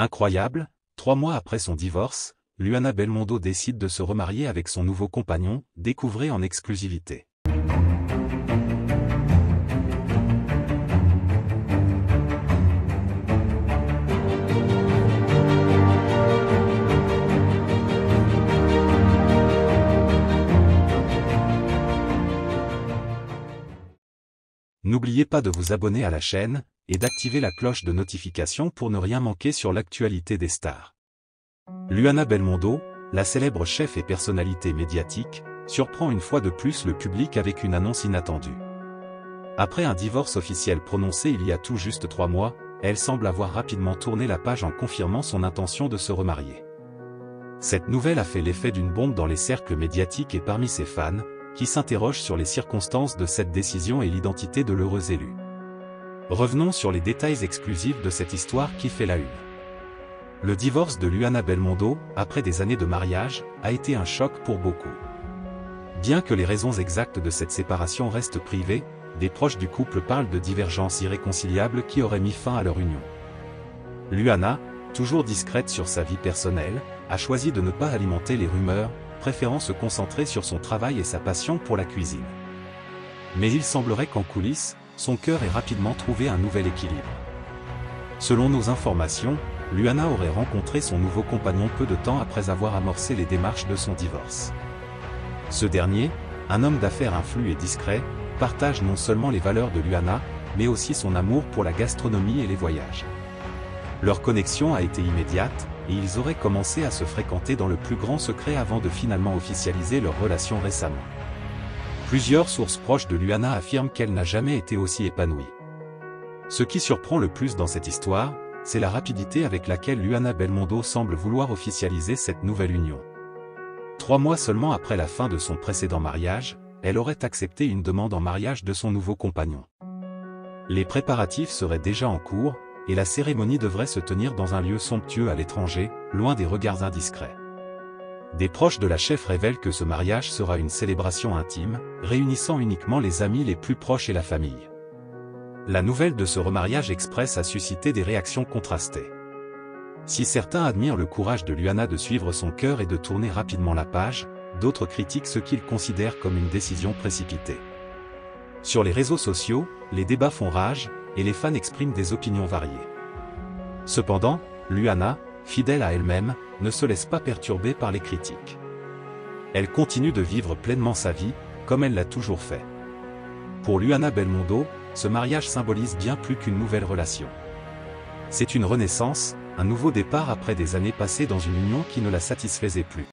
Incroyable, 3 mois après son divorce, Luana Belmondo décide de se remarier avec son nouveau compagnon, découvrez en exclusivité. N'oubliez pas de vous abonner à la chaîne, et d'activer la cloche de notification pour ne rien manquer sur l'actualité des stars. Luana Belmondo, la célèbre chef et personnalité médiatique, surprend une fois de plus le public avec une annonce inattendue. Après un divorce officiel prononcé il y a tout juste 3 mois, elle semble avoir rapidement tourné la page en confirmant son intention de se remarier. Cette nouvelle a fait l'effet d'une bombe dans les cercles médiatiques et parmi ses fans, qui s'interrogent sur les circonstances de cette décision et l'identité de l'heureux élu. Revenons sur les détails exclusifs de cette histoire qui fait la une. Le divorce de Luana Belmondo, après des années de mariage, a été un choc pour beaucoup. Bien que les raisons exactes de cette séparation restent privées, des proches du couple parlent de divergences irréconciliables qui auraient mis fin à leur union. Luana, toujours discrète sur sa vie personnelle, a choisi de ne pas alimenter les rumeurs, préférant se concentrer sur son travail et sa passion pour la cuisine. Mais il semblerait qu'en coulisses, son cœur ait rapidement trouvé un nouvel équilibre. Selon nos informations, Luana aurait rencontré son nouveau compagnon peu de temps après avoir amorcé les démarches de son divorce. Ce dernier, un homme d'affaires influent et discret, partage non seulement les valeurs de Luana, mais aussi son amour pour la gastronomie et les voyages. Leur connexion a été immédiate, et ils auraient commencé à se fréquenter dans le plus grand secret avant de finalement officialiser leur relation récemment. Plusieurs sources proches de Luana affirment qu'elle n'a jamais été aussi épanouie. Ce qui surprend le plus dans cette histoire, c'est la rapidité avec laquelle Luana Belmondo semble vouloir officialiser cette nouvelle union. 3 mois seulement après la fin de son précédent mariage, elle aurait accepté une demande en mariage de son nouveau compagnon. Les préparatifs seraient déjà en cours, et la cérémonie devrait se tenir dans un lieu somptueux à l'étranger, loin des regards indiscrets. Des proches de la chef révèlent que ce mariage sera une célébration intime, réunissant uniquement les amis les plus proches et la famille. La nouvelle de ce remariage express a suscité des réactions contrastées. Si certains admirent le courage de Luana de suivre son cœur et de tourner rapidement la page, d'autres critiquent ce qu'ils considèrent comme une décision précipitée. Sur les réseaux sociaux, les débats font rage, et les fans expriment des opinions variées. Cependant, Luana, fidèle à elle-même, ne se laisse pas perturber par les critiques. Elle continue de vivre pleinement sa vie, comme elle l'a toujours fait. Pour Luana Belmondo, ce mariage symbolise bien plus qu'une nouvelle relation. C'est une renaissance, un nouveau départ après des années passées dans une union qui ne la satisfaisait plus.